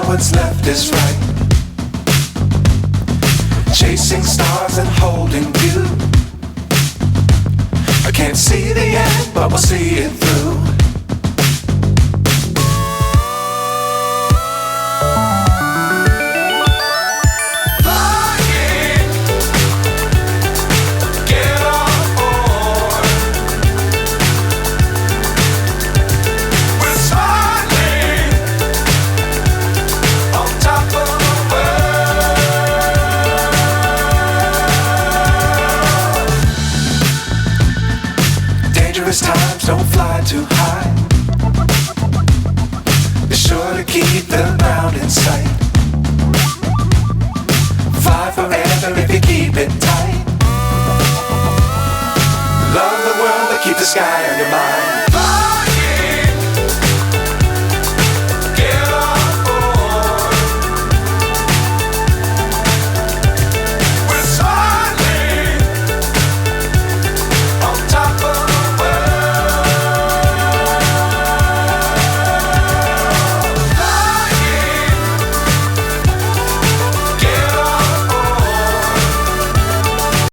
what's left is right. Chasing stars and holding you. I can't see the end, but we'll see it through. Dangerous times, don't fly too high. Be sure to keep the ground in sight. Fly forever if you keep it tight. Love the world, but keep the sky on your mind.